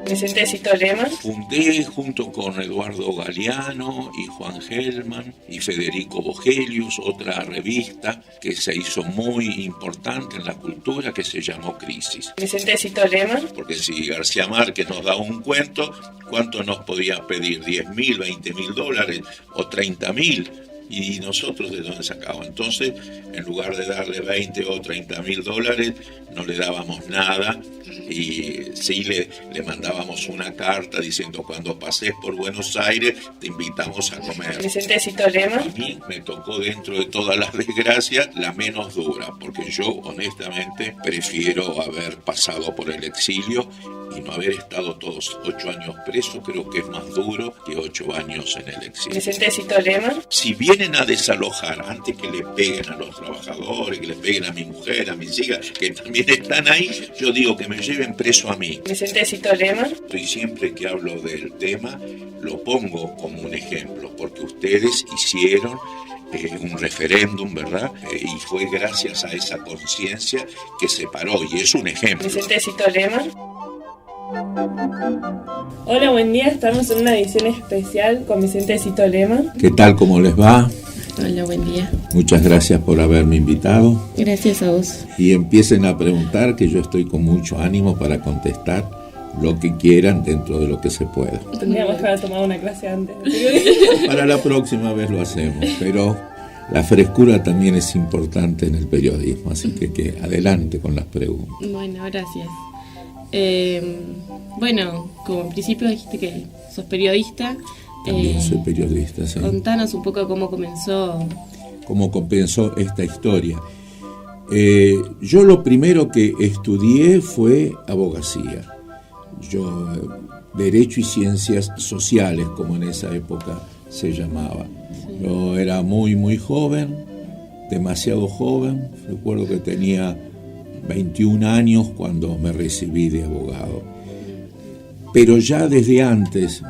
Vicente Cito Lema. Fundé junto con Eduardo Galeano y Juan Gelman y Federico Vogelius otra revista que se hizo muy importante en la cultura que se llamó Crisis. Vicente Cito Lema. Porque si García Márquez nos daba un cuento, ¿cuánto nos podía pedir? $10.000, $20.000 o $30.000. ¿Y nosotros de dónde sacábamos? Entonces, en lugar de darle $20 o $30.000, no le dábamos nada y sí le mandábamos una carta diciendo: cuando pases por Buenos Aires te invitamos a comer. Vicente Cito Lema. A mí me tocó, dentro de todas las desgracias, la menos dura, porque yo honestamente prefiero haber pasado por el exilio y no haber estado todos 8 años preso. Creo que es más duro que 8 años en el exilio. Vicente Cito Lema. Si vienen a desalojar antes que le peguen a los trabajadores, que le peguen a mi mujer, a mis hijas, que también están ahí, yo digo que me lleven preso a mí. Vicente Cito Lema. Y siempre que hablo del tema lo pongo como un ejemplo, porque ustedes hicieron un referéndum, ¿verdad? Y fue gracias a esa conciencia que se paró, y es un ejemplo. Vicente Cito Lema. Hola, buen día. Estamos en una edición especial con Vicente Cito Lema. ¿Qué tal? ¿Cómo les va? Hola, buen día. Muchas gracias por haberme invitado. Gracias a vos. Y empiecen a preguntar, que yo estoy con mucho ánimo para contestar lo que quieran dentro de lo que se pueda. Tendríamos que haber tomado una clase antes. Para la próxima vez lo hacemos, pero la frescura también es importante en el periodismo, así que adelante con las preguntas. Bueno, gracias. Bueno, como en principio dijiste que sos periodista. También soy periodista, sí. Contanos un poco cómo comenzó. ¿Cómo comenzó esta historia? Yo lo primero que estudié fue abogacía. Yo, Derecho y Ciencias Sociales, como en esa época se llamaba. Sí. Yo era muy joven, demasiado joven. Recuerdo que tenía 21 años cuando me recibí de abogado. Pero ya desde antes,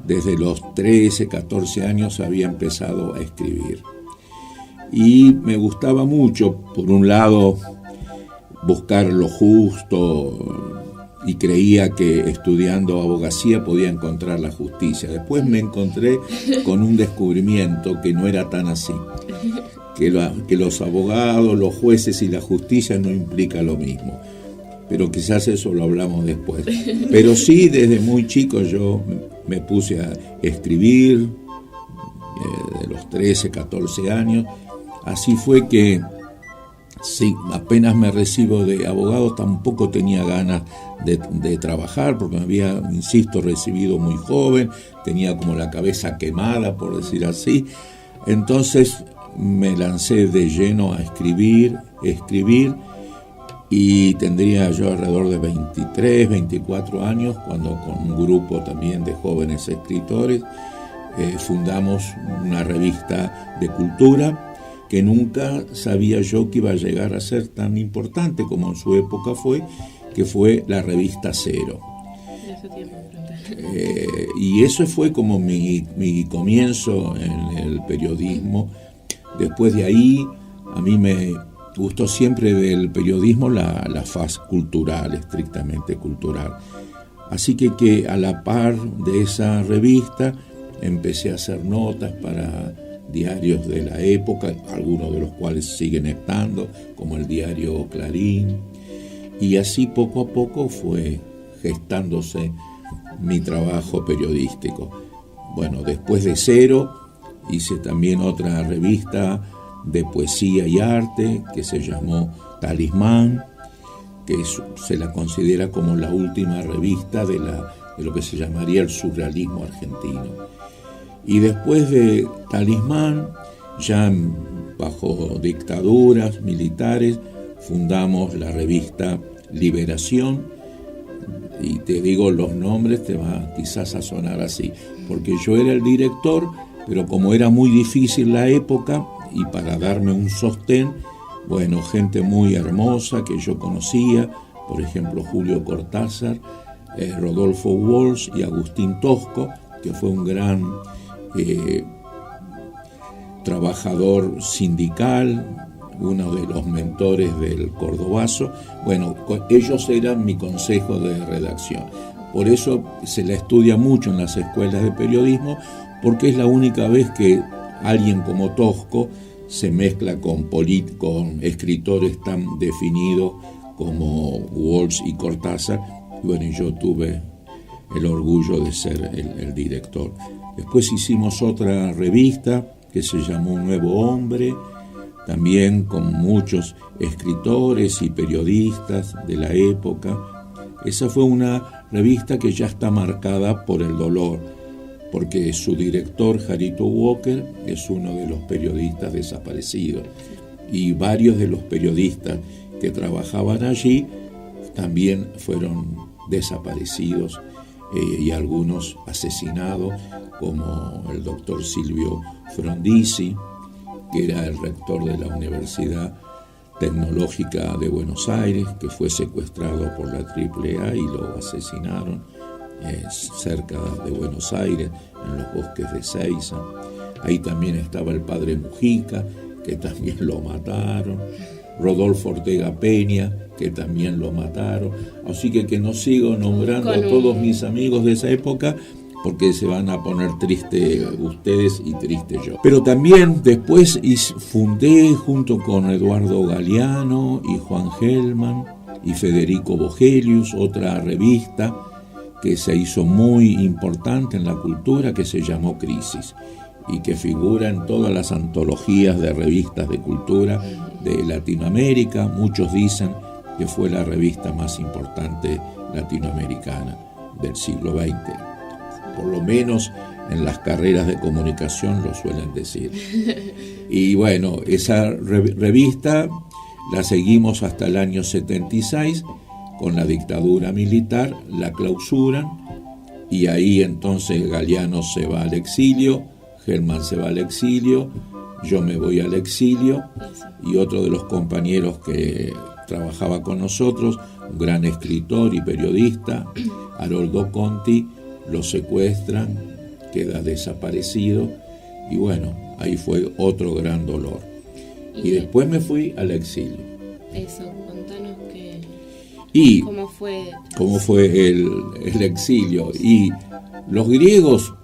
desde los 13, 14 años, había empezado a escribir. Y me gustaba mucho, por un lado, buscar lo justo, y creía que estudiando abogacía podía encontrar la justicia. Después me encontré con un descubrimiento que no era tan así. Que los abogados, los jueces y la justicia no implica lo mismo. Pero quizás eso lo hablamos después. Pero sí, desde muy chico yo me puse a escribir, de los 13, 14 años. Así fue que, sí, apenas me recibo de abogado, tampoco tenía ganas de trabajar, porque me había, insisto, recibido muy joven, tenía como la cabeza quemada, por decir así. Entonces me lancé de lleno a escribir, y tendría yo alrededor de 23, 24 años, cuando con un grupo también de jóvenes escritores fundamos una revista de cultura que nunca sabía yo que iba a llegar a ser tan importante como en su época fue, que fue la revista Cero. Y eso fue como mi comienzo en el periodismo. Después de ahí, a mí me gustó siempre del periodismo la faz cultural, estrictamente cultural. Así que a la par de esa revista empecé a hacer notas para diarios de la época, algunos de los cuales siguen estando, como el diario Clarín, y así poco a poco fue gestándose mi trabajo periodístico. Bueno, después de Cero hice también otra revista de poesía y arte que se llamó Talismán, que se la considera como la última revista de lo que se llamaría el surrealismo argentino. Y después de Talismán, ya bajo dictaduras militares, fundamos la revista Liberación, y te digo los nombres, te va quizás a sonar así, porque yo era el director, pero como era muy difícil la época, y para darme un sostén, bueno, gente muy hermosa que yo conocía, por ejemplo Julio Cortázar, Rodolfo Walsh y Agustín Tosco, que fue un gran trabajador sindical, uno de los mentores del Cordobazo. Bueno, ellos eran mi consejo de redacción. Por eso se la estudia mucho en las escuelas de periodismo, porque es la única vez que alguien como Tosco se mezcla con escritores tan definidos como Walsh y Cortázar. Y bueno, yo tuve el orgullo de ser el director. Después hicimos otra revista que se llamó Un Nuevo Hombre, también con muchos escritores y periodistas de la época. Esa fue una revista que ya está marcada por el dolor, porque su director, Jarito Walker, es uno de los periodistas desaparecidos. Y varios de los periodistas que trabajaban allí también fueron desaparecidos y algunos asesinados, como el doctor Silvio Frondizi, que era el rector de la Universidad Tecnológica de Buenos Aires, que fue secuestrado por la AAA y lo asesinaron cerca de Buenos Aires, en los bosques de Seiza. Ahí también estaba el padre Mujica, que también lo mataron, Rodolfo Ortega Peña, que también lo mataron. Así que no sigo nombrando a todos mis amigos de esa época, porque se van a poner tristes ustedes y triste yo. Pero también después fundé, junto con Eduardo Galeano y Juan Gelman y Federico Vogelius, otra revista que se hizo muy importante en la cultura, que se llamó Crisis, y que figura en todas las antologías de revistas de cultura de Latinoamérica. Muchos dicen que fue la revista más importante latinoamericana del siglo XX. Por lo menos en las carreras de comunicación lo suelen decir. Y bueno, esa revista la seguimos hasta el año 76, con la dictadura militar, la clausuran, y ahí entonces Galeano se va al exilio, Gelman se va al exilio, yo me voy al exilio, y otro de los compañeros que trabajaba con nosotros, un gran escritor y periodista, Haroldo Conti, lo secuestran, queda desaparecido, y bueno, ahí fue otro gran dolor. Y después me fui al exilio. Eso, contanos cómo fue el exilio. Y los griegos,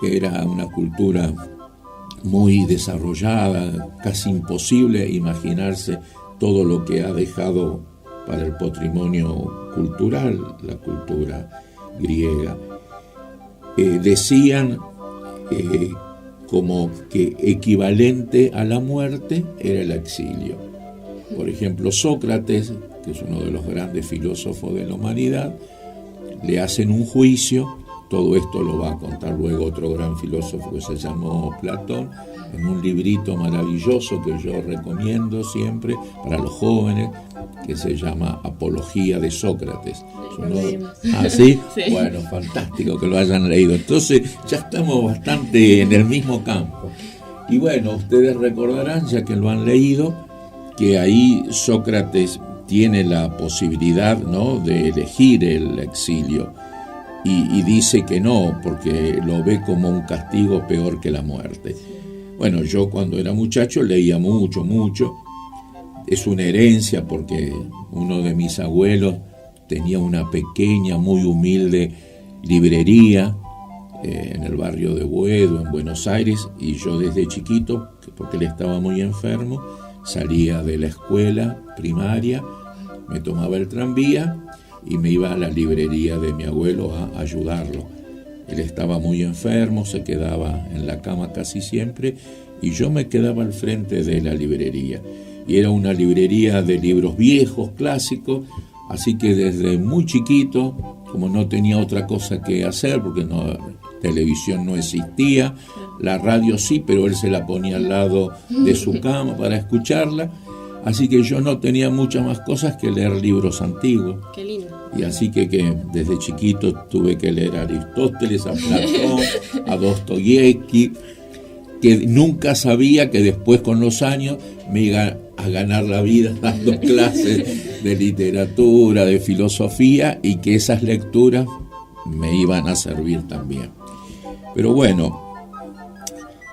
que era una cultura muy desarrollada, casi imposible imaginarse todo lo que ha dejado para el patrimonio cultural, la cultura griega. Decían como que equivalente a la muerte era el exilio. Por ejemplo, Sócrates, que es uno de los grandes filósofos de la humanidad, le hacen un juicio. Todo esto lo va a contar luego otro gran filósofo que se llamó Platón, en un librito maravilloso que yo recomiendo siempre para los jóvenes, que se llama Apología de Sócrates. ¿Ah, sí? Sí. Bueno, fantástico que lo hayan leído. Entonces ya estamos bastante en el mismo campo. Y bueno, ustedes recordarán, ya que lo han leído, que ahí Sócrates tiene la posibilidad, ¿no?, de elegir el exilio. Y dice que no, porque lo ve como un castigo peor que la muerte. Bueno, yo cuando era muchacho leía mucho. Es una herencia, porque uno de mis abuelos tenía una pequeña, muy humilde librería en el barrio de Boedo, en Buenos Aires, y yo desde chiquito, porque él estaba muy enfermo, salía de la escuela primaria, me tomaba el tranvía y me iba a la librería de mi abuelo a ayudarlo. Él estaba muy enfermo, se quedaba en la cama casi siempre, y yo me quedaba al frente de la librería. Y era una librería de libros viejos, clásicos, así que desde muy chiquito, como no tenía otra cosa que hacer, porque televisión no existía, la radio sí, pero él se la ponía al lado de su cama para escucharla, así que yo no tenía muchas más cosas que leer libros antiguos. Qué lindo. Y así que desde chiquito tuve que leer a Aristóteles, a Platón, a Dostoyevsky, que nunca sabía que después con los años me iba a ganar la vida dando clases de literatura, de filosofía, y que esas lecturas me iban a servir también. Pero bueno,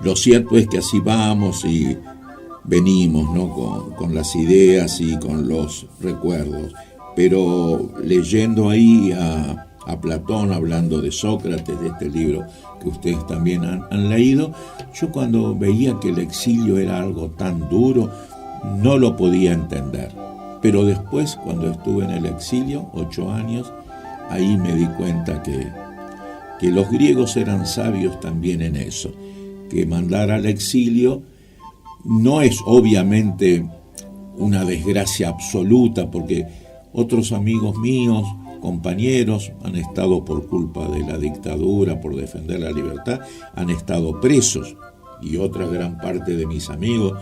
lo cierto es que así vamos, y venimos, ¿no? con las ideas y con los recuerdos. Pero leyendo ahí a Platón, hablando de Sócrates, de este libro que ustedes también han leído, yo cuando veía que el exilio era algo tan duro, no lo podía entender. Pero después, cuando estuve en el exilio, 8 años, ahí me di cuenta que los griegos eran sabios también en eso, que mandar al exilio no es obviamente una desgracia absoluta, porque otros amigos míos, compañeros, han estado por culpa de la dictadura, por defender la libertad, han estado presos, y otra gran parte de mis amigos,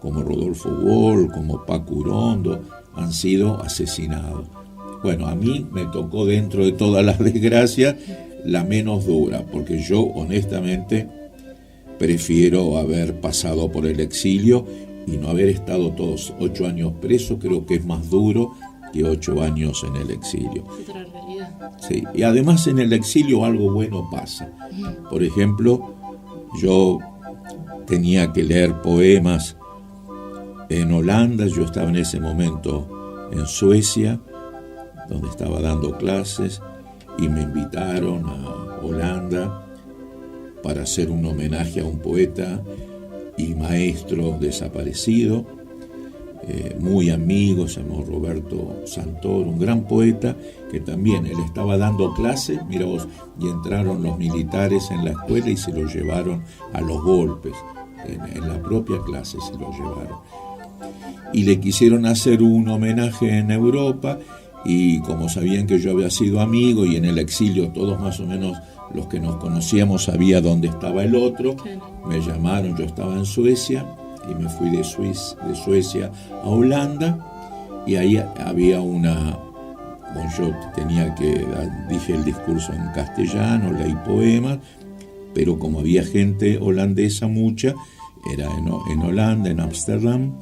como Rodolfo Wall, como Paco Urondo, han sido asesinados. Bueno, a mí me tocó, dentro de todas las desgracias, la menos dura, porque yo honestamente prefiero haber pasado por el exilio y no haber estado todos 8 años preso. Creo que es más duro que 8 años en el exilio. Otra realidad. Sí, y además en el exilio algo bueno pasa. Por ejemplo, yo tenía que leer poemas en Holanda. Yo estaba en ese momento en Suecia, donde estaba dando clases, y me invitaron a Holanda para hacer un homenaje a un poeta y maestro desaparecido, muy amigo, se llamó Roberto Santoro, un gran poeta, que también él estaba dando clases, mira vos, y entraron los militares en la escuela y se lo llevaron a los golpes, en la propia clase se lo llevaron. Y le quisieron hacer un homenaje en Europa, y como sabían que yo había sido amigo, y en el exilio todos más o menos los que nos conocíamos sabía dónde estaba el otro, me llamaron, yo estaba en Suecia, y me fui de Suecia a Holanda, y ahí había yo tenía que, dije el discurso en castellano, leí poemas, pero como había gente holandesa mucha, era en Holanda, en Ámsterdam,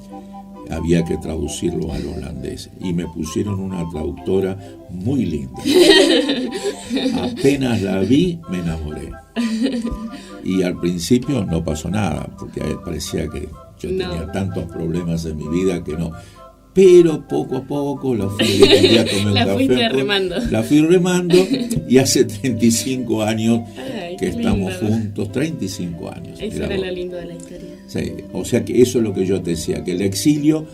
había que traducirlo al holandés, y me pusieron una traductora muy linda. Apenas la vi, me enamoré, y al principio no pasó nada, porque parecía que yo tenía tantos problemas en mi vida que no, pero poco a poco la fui remando, y hace 35 años que estamos juntos, 35 años. Eso era lo lindo de la historia. Sí, o sea que eso es lo que yo te decía, que el exilio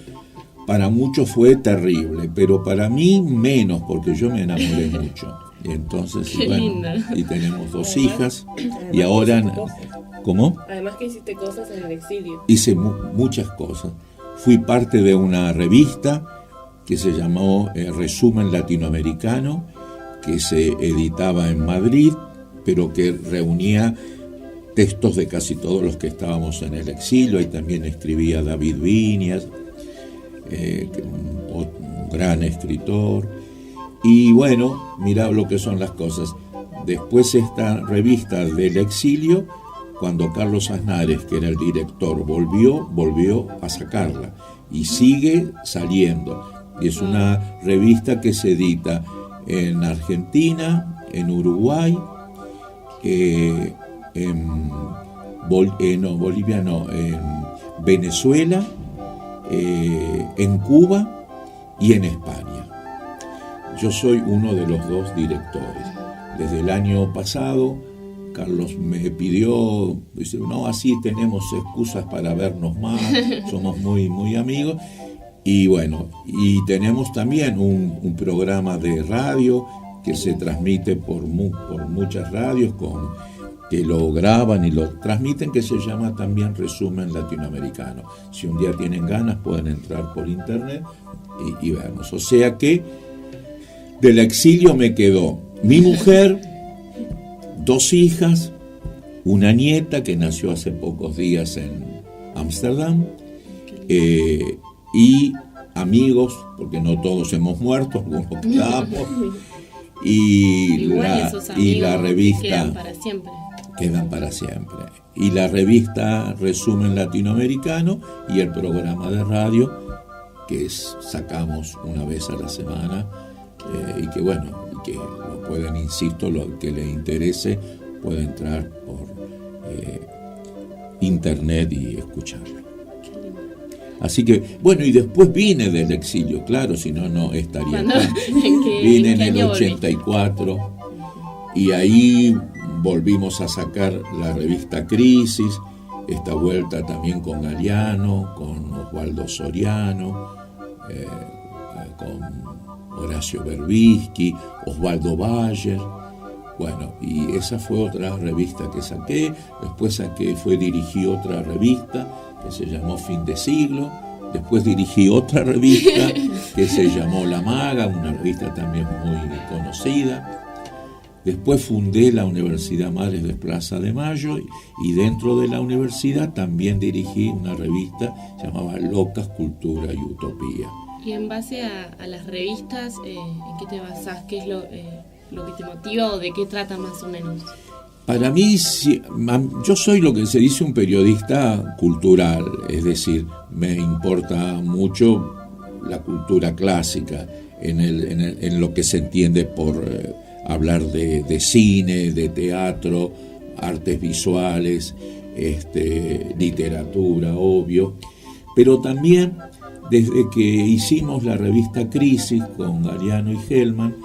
para muchos fue terrible, pero para mí menos, porque yo me enamoré mucho. Y entonces, Qué lindo. Y tenemos 2 hijas, y ahora... ¿Cómo? Además que hiciste cosas en el exilio. Hice muchas cosas. Fui parte de una revista que se llamó Resumen Latinoamericano, que se editaba en Madrid, pero que reunía textos de casi todos los que estábamos en el exilio. Ahí también escribía David Viñas, un gran escritor. Y bueno, mirá lo que son las cosas. Después esta revista del exilio, cuando Carlos Aznares, que era el director, volvió a sacarla, y sigue saliendo. Y es una revista que se edita en Argentina, en Uruguay, en Bolivia no, en Venezuela, en Cuba y en España. Yo soy uno de los 2 directores. Desde el año pasado, Carlos me pidió, dice, no, así tenemos excusas para vernos más, somos muy, muy amigos. Y bueno, y tenemos también un programa de radio que se transmite por muchas radios, que lo graban y lo transmiten, que se llama también Resumen Latinoamericano. Si un día tienen ganas pueden entrar por internet y vernos. O sea que del exilio me quedó mi mujer, 2 hijas, una nieta que nació hace pocos días en Ámsterdam, y amigos, porque no todos hemos muerto, algunos quedamos, y la revista quedan para siempre, y la revista Resumen Latinoamericano, y el programa de radio que sacamos una vez a la semana, y que bueno, y que lo pueden, insisto, lo que les interese puede entrar por internet y escucharlo. Así que, bueno, y después vine del exilio, claro, si no, no estaría acá. Vine en el 84 y ahí volvimos a sacar la revista Crisis, esta vuelta también con Galeano, con Osvaldo Soriano, con Horacio Berbisky, Osvaldo Bayer. Bueno, y esa fue otra revista que saqué. Después dirigí otra revista que se llamó Fin de Siglo. Después dirigí otra revista que se llamó La Maga, una revista también muy conocida. Después fundé la Universidad Madres de Plaza de Mayo y dentro de la universidad también dirigí una revista llamada Locas, Cultura y Utopía. Y en base a las revistas, ¿en qué te basás? ¿Qué es lo que te motiva o de qué trata más o menos? Para mí, yo soy lo que se dice un periodista cultural, es decir, me importa mucho la cultura clásica en lo que se entiende por hablar de cine, de teatro, artes visuales, literatura, obvio, pero también desde que hicimos la revista Crisis con Galeano y Hellman,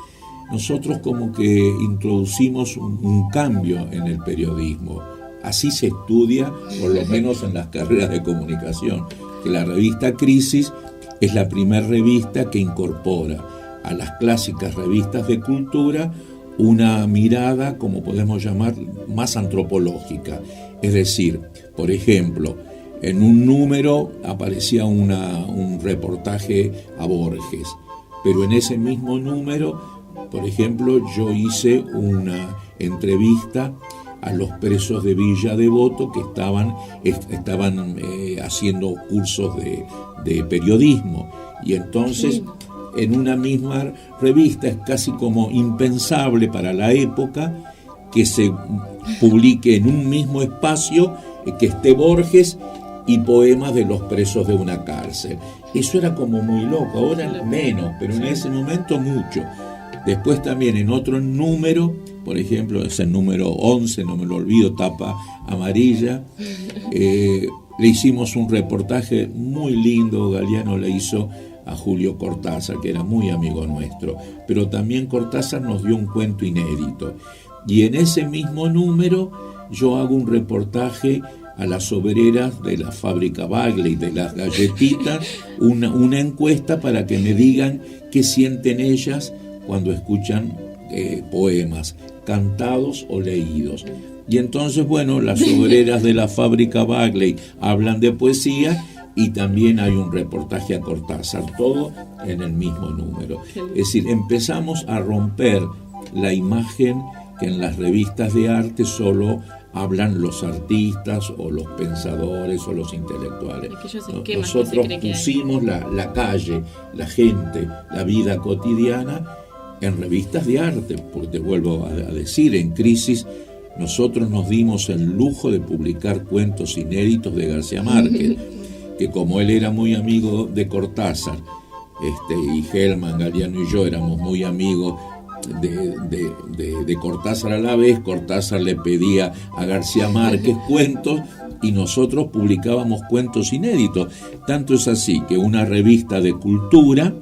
nosotros como que introducimos un cambio en el periodismo. Así se estudia, por lo menos en las carreras de comunicación, que la revista Crisis es la primera revista que incorpora a las clásicas revistas de cultura una mirada, como podemos llamar, más antropológica. Es decir, por ejemplo, en un número aparecía un reportaje a Borges, pero en ese mismo número, por ejemplo, yo hice una entrevista a los presos de Villa Devoto que estaban haciendo cursos de periodismo. Y entonces, en una misma revista, es casi como impensable para la época que se publique en un mismo espacio que esté Borges y poemas de los presos de una cárcel. Eso era como muy loco, ahora menos, pero en ese momento mucho. Después también en otro número, por ejemplo, es el número 11, no me lo olvido, tapa amarilla, le hicimos un reportaje muy lindo. Galeano le hizo a Julio Cortázar, que era muy amigo nuestro, pero también Cortázar nos dio un cuento inédito. Y en ese mismo número yo hago un reportaje a las obreras de la fábrica Bagley, de las galletitas, una encuesta para que me digan qué sienten ellas cuando escuchan poemas, cantados o leídos. Y entonces, bueno, las obreras de la fábrica Bagley hablan de poesía y también hay un reportaje a Cortázar, todo en el mismo número. Es decir, empezamos a romper la imagen que en las revistas de arte solo hablan los artistas o los pensadores o los intelectuales. Nosotros pusimos la calle, la gente, la vida cotidiana en revistas de arte, porque te vuelvo a decir, en Crisis nosotros nos dimos el lujo de publicar cuentos inéditos de García Márquez, que como él era muy amigo de Cortázar, y Hellman, Galeano y yo éramos muy amigos de Cortázar a la vez, Cortázar le pedía a García Márquez cuentos y nosotros publicábamos cuentos inéditos. Tanto es así que una revista de cultura,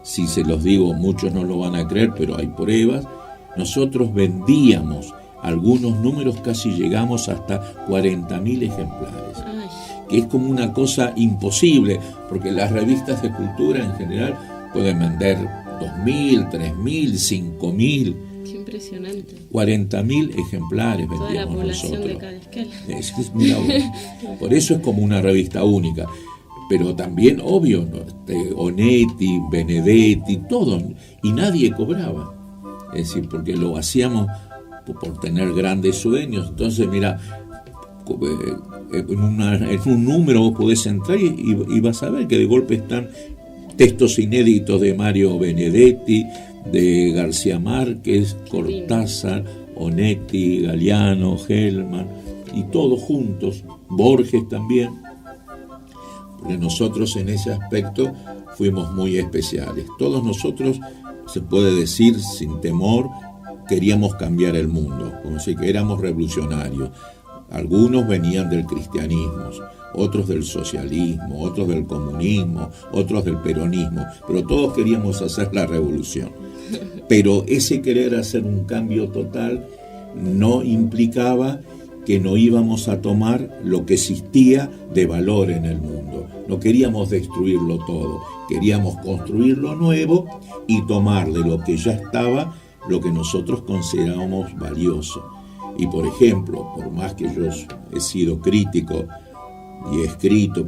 si se los digo muchos no lo van a creer, pero hay pruebas, nosotros vendíamos algunos números, casi llegamos hasta 40.000 ejemplares, que es como una cosa imposible, porque las revistas de cultura en general pueden vender 2.000, 3.000, 5.000. Qué impresionante. 40.000 ejemplares vendíamos toda la población nosotros. De cada escala. Mira, por eso es como una revista única. Pero también, obvio, ¿no? Onetti, Benedetti, todos, y nadie cobraba. Es decir, porque lo hacíamos por tener grandes sueños. Entonces, mira, en un número vos podés entrar y vas a ver que de golpe están textos inéditos de Mario Benedetti, de García Márquez, Cortázar, Onetti, Galeano, Hellman, y todos juntos, Borges también, porque nosotros en ese aspecto fuimos muy especiales. Todos nosotros, se puede decir sin temor, queríamos cambiar el mundo, como si que éramos revolucionarios. Algunos venían del cristianismo, otros del socialismo, otros del comunismo, otros del peronismo, pero todos queríamos hacer la revolución. Pero ese querer hacer un cambio total no implicaba que no íbamos a tomar lo que existía de valor en el mundo. No queríamos destruirlo todo, queríamos construir lo nuevo y tomar de lo que ya estaba lo que nosotros considerábamos valioso. Y por ejemplo, por más que yo he sido crítico y he escrito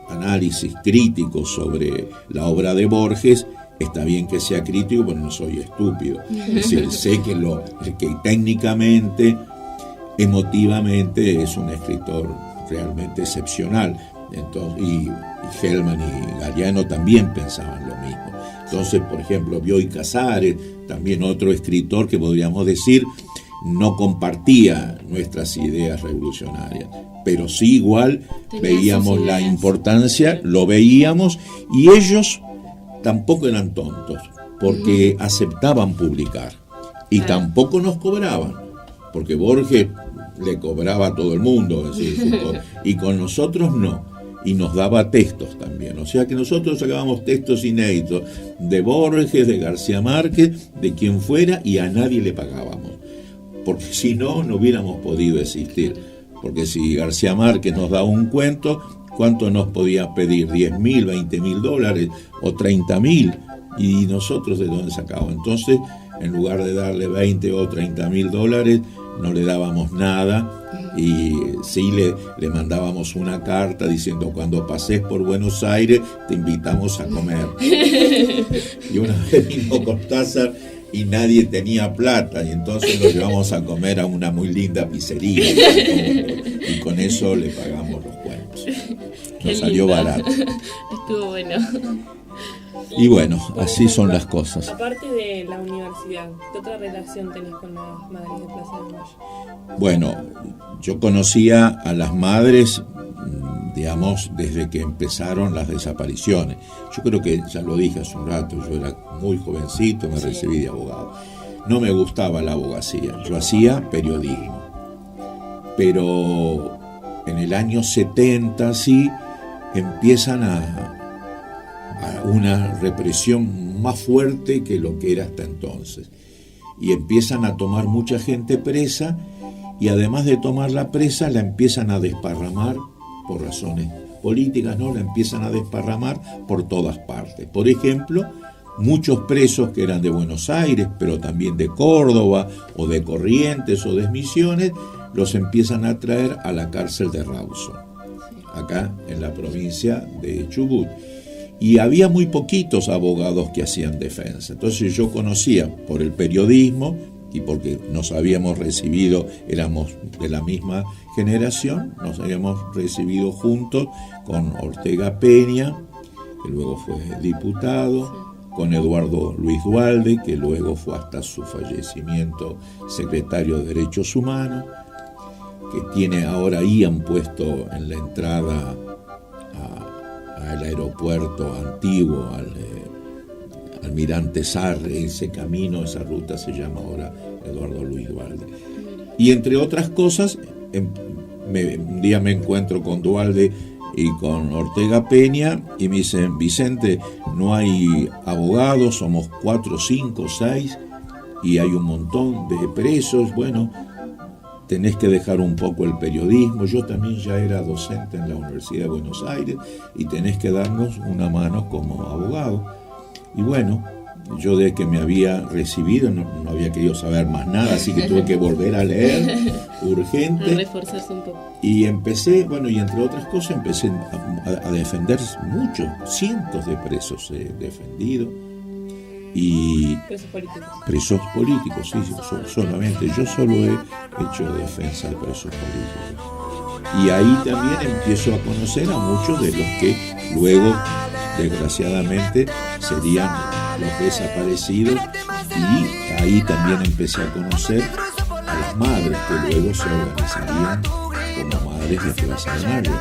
análisis críticos sobre la obra de Borges, está bien que sea crítico, pero no soy estúpido. Es decir, sé que técnicamente, emotivamente es un escritor realmente excepcional. Entonces, y Hellman y Galeano también pensaban lo mismo. Entonces, por ejemplo, Bioy Casares, también otro escritor que podríamos decir no compartía nuestras ideas revolucionarias, pero sí igual veíamos la importancia, lo veíamos, y ellos tampoco eran tontos, porque aceptaban publicar y tampoco nos cobraban, porque Borges le cobraba a todo el mundo, y con nosotros no, y nos daba textos también, o sea que nosotros sacábamos textos inéditos de Borges, de García Márquez, de quien fuera, y a nadie le pagábamos, porque si no, no hubiéramos podido existir, porque si García Márquez nos daba un cuento, ¿cuánto nos podía pedir? $10,000, $20,000 o $30,000, y nosotros ¿de dónde sacábamos? Entonces, en lugar de darle $20,000 o $30,000, no le dábamos nada, y sí le mandábamos una carta diciendo: cuando pases por Buenos Aires te invitamos a comer. Y una vez vino Cortázar y nadie tenía plata, y entonces nos llevamos a comer a una muy linda pizzería, y con eso le pagamos los cuentos. Nos salió barato. Estuvo bueno. Y bueno, así son las cosas. Aparte de la universidad, ¿qué otra relación tenés con las madres de Plaza de Mayo? Bueno, yo conocía a las madres, digamos, desde que empezaron las desapariciones. Yo creo que ya lo dije hace un rato, yo era muy jovencito, me recibí de abogado. No me gustaba la abogacía, yo hacía periodismo. Pero en el año 70, sí, empiezan a una represión más fuerte que lo que era hasta entonces. Y empiezan a tomar mucha gente presa, y además de tomarla presa, la empiezan a desparramar por razones políticas, ¿no? La empiezan a desparramar por todas partes. Por ejemplo, muchos presos que eran de Buenos Aires, pero también de Córdoba, o de Corrientes, o de Misiones, los empiezan a traer a la cárcel de Rawson, acá en la provincia de Chubut. Y había muy poquitos abogados que hacían defensa. Entonces yo conocía por el periodismo, y porque nos habíamos recibido, éramos de la misma generación, nos habíamos recibido juntos con Ortega Peña, que luego fue diputado, con Eduardo Luis Duhalde, que luego fue hasta su fallecimiento secretario de Derechos Humanos, que tiene ahora ahí, han puesto en la entrada al aeropuerto antiguo, al Almirante Sarre, ese camino, esa ruta se llama ahora Eduardo Luis Duhalde. Y entre otras cosas, un día me encuentro con Duhalde y con Ortega Peña, y me dicen: Vicente, no hay abogados, somos 4, 5, 6, y hay un montón de presos, bueno, tenés que dejar un poco el periodismo, yo también ya era docente en la Universidad de Buenos Aires, y tenés que darnos una mano como abogado. Y bueno, yo de que me había recibido no había querido saber más nada, así que tuve que volver a leer urgente. A reforzarse un poco. Y empecé, bueno, y entre otras cosas empecé a defender muchos, cientos de presos he defendido. Y presos políticos, sí, solamente yo solo he hecho defensa de presos políticos. Y ahí también empiezo a conocer a muchos de los que luego, desgraciadamente, serían los desaparecidos, y ahí también empecé a conocer a las madres que luego se organizarían como madres de Plaza de Mayo.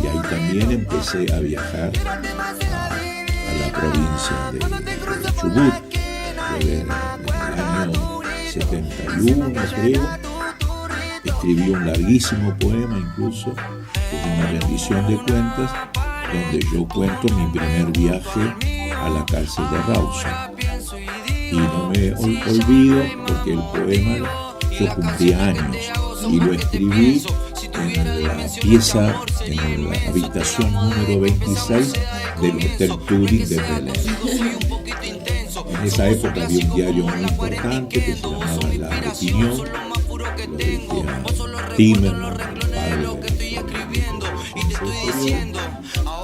Y ahí también empecé a viajar a la provincia de Chubut, en el año 71, creo, escribí un larguísimo poema, incluso, que es una rendición de cuentas, donde yo cuento mi primer viaje a la cárcel de Rawson. Y no me olvido, porque el poema yo cumplía años y lo escribí en la pieza, en la habitación número 26 del Hotel Turing de Trelew. En esa época había un diario muy importante que se llamaba La Opinión, lo dirigía Timerman, padre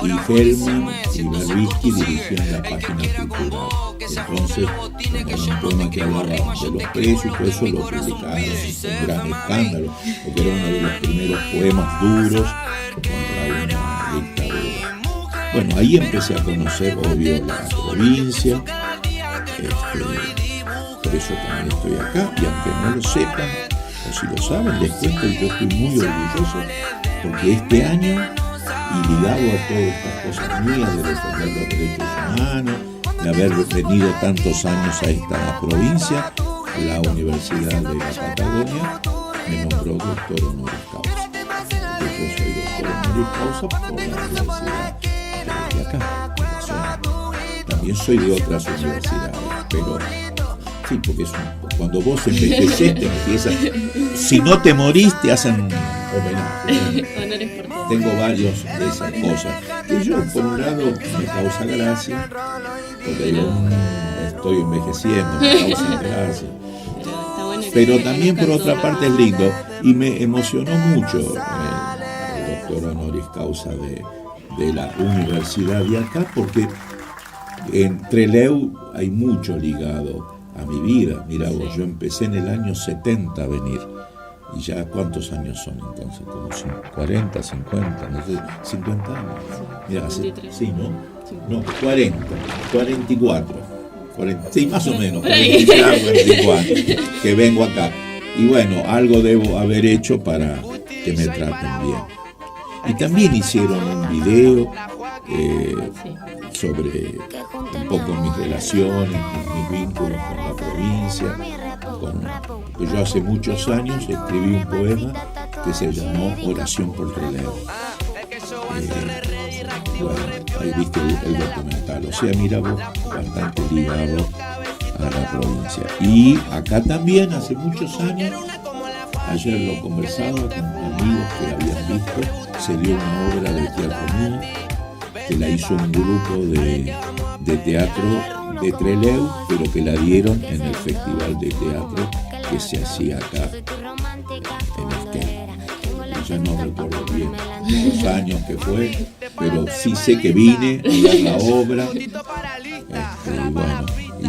y Hellman y Berbisky dirigían la página cultural. Entonces, era un poema que hablaba de los presos y todo eso lo publicaron, un gran escándalo, porque era uno de los primeros poemas duros contra una dictadura. Bueno, ahí empecé a conocer, obvio, la provincia, por eso también estoy acá, y aunque no lo sepan, o si lo saben, les cuento, yo estoy muy orgulloso, porque este año, y ligado a todas estas cosas mías de defender los derechos humanos, de haber venido tantos años a esta provincia, la Universidad de la Patagonia me nombró doctor honoris causa. Yo soy doctor honoris causa por la universidad de acá, de la zona. También soy de otras universidades, pero sí, porque cuando vos envejeces te empiezas, si no te morís te hacen homenaje. Tengo varios de esas cosas que yo por un lado me causa gracia, porque yo estoy envejeciendo, me causa gracia, pero también por otra parte es lindo y me emocionó mucho el doctor honoris causa de la universidad de acá, porque en Trelew hay mucho ligado a mi vida. Mira vos, yo empecé en el año 70 a venir. ¿Y ya cuántos años son entonces? Como 40, 50, no sé, 50 años. Mira, sí, ¿no? No, 40, 44, 40, sí, más o menos, 44, que vengo acá. Y bueno, algo debo haber hecho para que me traten bien. Y también hicieron un video sobre un poco mis relaciones, mis vínculos con la provincia. Pues yo hace muchos años escribí un poema que se llamó Oración por Trelew. Bueno, ahí viste el documental. O sea, mira vos, bastante ligado a la provincia. Y acá también, hace muchos años, ayer lo conversaba con amigos que habían visto, se dio una obra de teatro mía, que la hizo un grupo de teatro de Trelew, pero que la dieron en el festival de teatro que se hacía acá en Esquel. Ya no recuerdo bien los años que fue, pero sí sé que vine a ver la obra. Y bueno,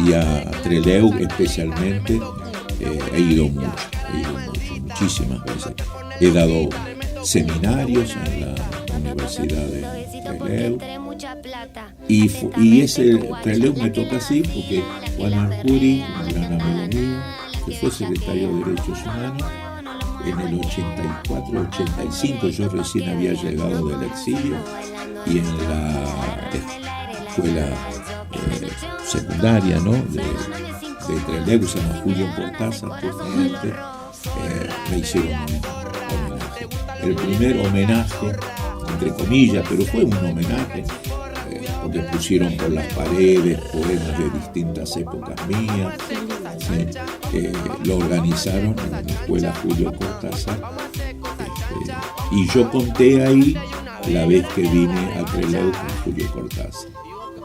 y a Trelew especialmente he ido muchísimas veces. He dado seminarios en la Universidad de Trelew, y ese Trelew me toca así porque Juan Arcuri, un gran amigo mío, que fue secretario de Derechos Humanos, en el 84-85, yo recién había llegado del exilio, y en la escuela secundaria, ¿no?, de Trelew, se llama Julio Cortázar, justamente, me hicieron un homenaje. El primer homenaje, entre comillas, pero fue un homenaje, porque pusieron por las paredes poemas de distintas épocas mías. Lo organizaron en la escuela Julio Cortázar, y yo conté ahí la vez que vine a Trelew con Julio Cortázar,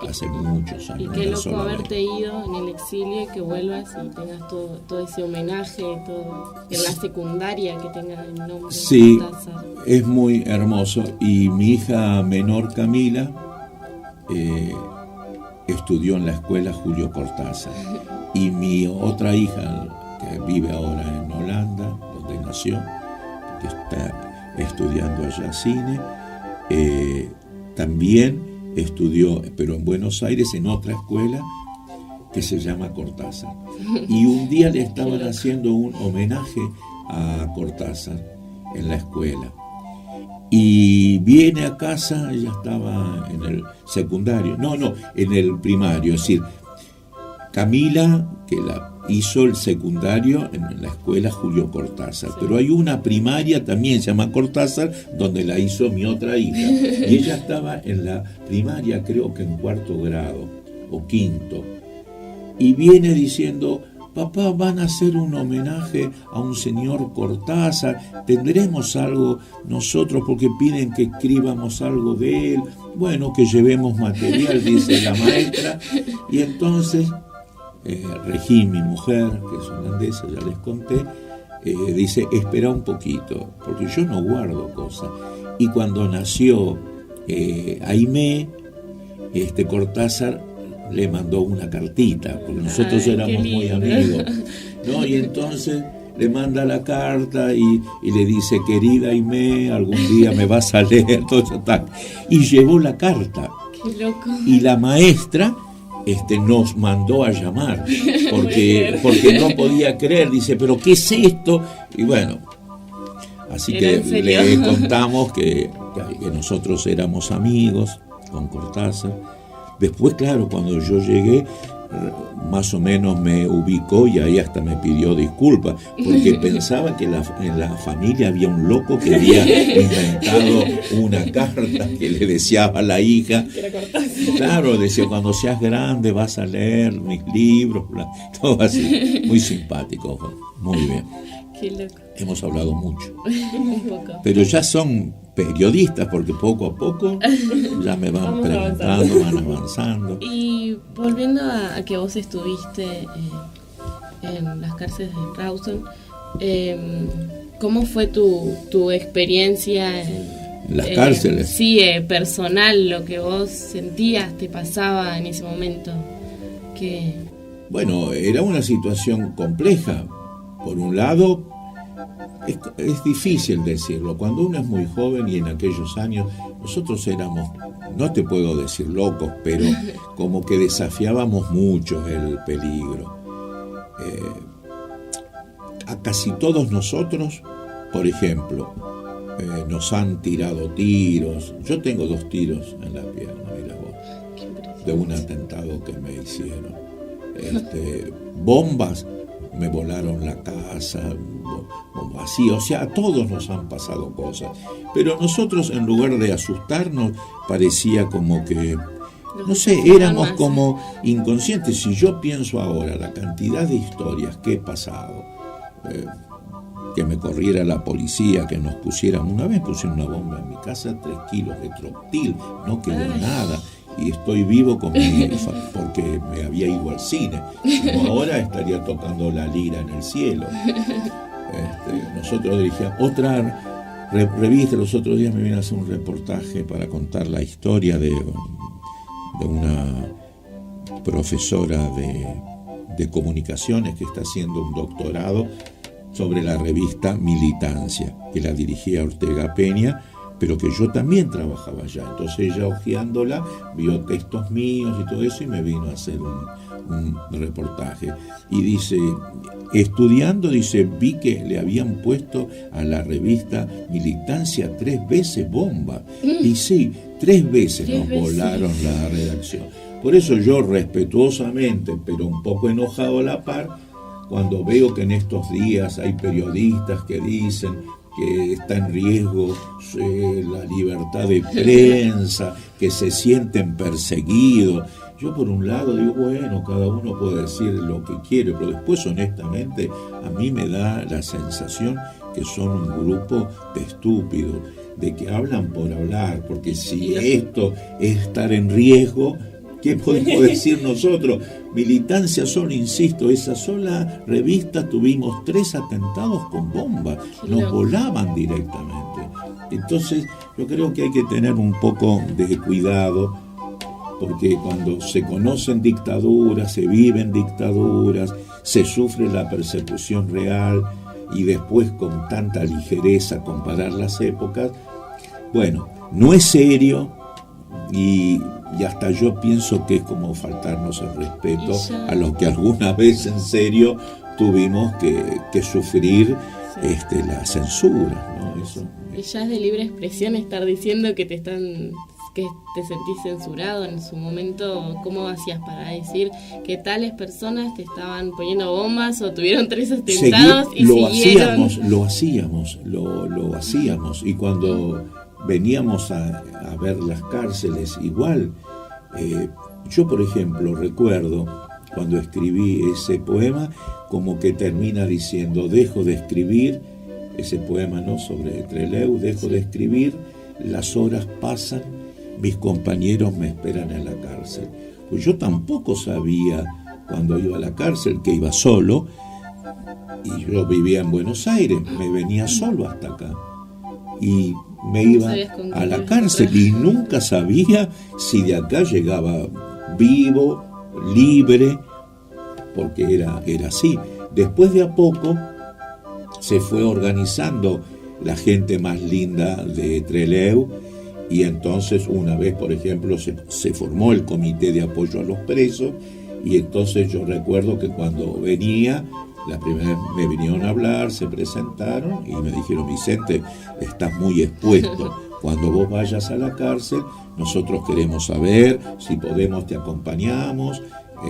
hace muchos años. Y qué loco haberte ido en el exilio y que vuelvas y tengas todo ese homenaje, todo en la secundaria, que tenga el nombre. Sí, Cortázar. es muy hermoso. Y mi hija menor, Camila, estudió en la escuela Julio Cortázar, y mi otra hija, que vive ahora en Holanda, donde nació, que está estudiando allá cine, también estudió, pero en Buenos Aires, en otra escuela que se llama Cortázar. Y un día le estaban haciendo un homenaje a Cortázar en la escuela. Y viene a casa, ella estaba en el secundario, en el primario, es decir, Camila, que la hizo el secundario en la escuela Julio Cortázar, pero hay una primaria también, se llama Cortázar, donde la hizo mi otra hija, y ella estaba en la primaria, creo que en 4º grado o 5º, y viene diciendo: papá, van a hacer un homenaje a un señor Cortázar, tendremos algo nosotros porque piden que escribamos algo de él, bueno, que llevemos material, dice la maestra. Y entonces Regí, mi mujer, que es holandesa, ya les conté, dice: espera un poquito, porque yo no guardo cosas. Y cuando nació Aimé, Cortázar le mandó una cartita, porque nosotros éramos muy amigos, ¿no? Y entonces le manda la carta y le dice: querida Aimé, algún día me vas a leer, todo eso, tal. Y llevó la carta. Qué loco. Y la maestra nos mandó a llamar, porque no podía creer, dice: pero ¿qué es esto? Y bueno, así que le contamos que nosotros éramos amigos con Cortázar. Después, claro, cuando yo llegué, más o menos me ubicó y ahí hasta me pidió disculpas, porque pensaba que en la familia había un loco que había inventado una carta que le deseaba a la hija. Claro, decía: cuando seas grande vas a leer mis libros, todo así. Muy simpático, muy bien. Qué loco. Hemos hablado mucho. Pero ya son periodistas, porque poco a poco ya me van preguntando, van avanzando. Y volviendo a que vos estuviste en las cárceles de Rawson, ¿cómo fue tu experiencia en las cárceles? Sí, personal, lo que vos sentías, te pasaba en ese momento. Bueno, era una situación compleja. Por un lado, es difícil decirlo. Cuando uno es muy joven, y en aquellos años nosotros éramos, no te puedo decir locos, pero como que desafiábamos mucho el peligro. A casi todos nosotros, por ejemplo, nos han tirado tiros. Yo tengo 2 tiros en la pierna, mira vos, de un atentado que me hicieron. Bombas, me volaron la casa, así, o sea, a todos nos han pasado cosas. Pero nosotros, en lugar de asustarnos, parecía como que, no sé, éramos como inconscientes. Si yo pienso ahora la cantidad de historias que he pasado, que me corriera la policía, que nos pusieran, una vez pusieron una bomba en mi casa, 3 kilos de trotil, no quedó nada. Y estoy vivo con porque me había ido al cine. Como ahora estaría tocando la lira en el cielo. Nosotros dirigíamos otra revista. Los otros días me vine a hacer un reportaje para contar la historia de una profesora de comunicaciones que está haciendo un doctorado sobre la revista Militancia, que la dirigía Ortega Peña, pero que yo también trabajaba allá. Entonces ella, hojeándola, vio textos míos y todo eso, y me vino a hacer un reportaje. Y dice, estudiando, dice, vi que le habían puesto a la revista Militancia 3 veces bomba. Y sí, 3 veces nos volaron la redacción. Por eso yo, respetuosamente, pero un poco enojado a la par, cuando veo que en estos días hay periodistas que dicen que está en riesgo la libertad de prensa, que se sienten perseguidos. Yo por un lado digo, bueno, cada uno puede decir lo que quiere, pero después honestamente a mí me da la sensación que son un grupo de estúpidos, de que hablan por hablar, porque si esto es estar en riesgo, ¿qué podemos decir nosotros? Militancia solo, insisto, esa sola revista tuvimos 3 atentados con bombas, nos volaban directamente. Entonces yo creo que hay que tener un poco de cuidado, porque cuando se conocen dictaduras, se viven dictaduras, se sufre la persecución real, y después con tanta ligereza comparar las épocas, bueno, no es serio. Y hasta yo pienso que es como faltarnos el respeto a los que alguna vez en serio tuvimos que sufrir la censura, ¿no? Eso. Y ya es de libre expresión estar diciendo que que te sentís censurado en su momento? ¿Cómo hacías para decir que tales personas te estaban poniendo bombas o tuvieron 3 atentados y siguieron? Lo hacíamos. Y cuando veníamos a ver las cárceles, igual. Yo, por ejemplo, recuerdo cuando escribí ese poema, como que termina diciendo: dejo de escribir, ese poema, ¿no?, sobre Trelew, dejo de escribir, las horas pasan, mis compañeros me esperan en la cárcel. Pues yo tampoco sabía, cuando iba a la cárcel, que iba solo, y yo vivía en Buenos Aires, me venía solo hasta acá, y me iba a la cárcel, y nunca sabía si de acá llegaba vivo, libre, porque era así. Después de a poco se fue organizando la gente más linda de Trelew, y entonces una vez, por ejemplo, se formó el comité de apoyo a los presos, y entonces yo recuerdo que cuando venía, la primera vez me vinieron a hablar, se presentaron y me dijeron: Vicente, estás muy expuesto, cuando vos vayas a la cárcel nosotros queremos saber, si podemos te acompañamos.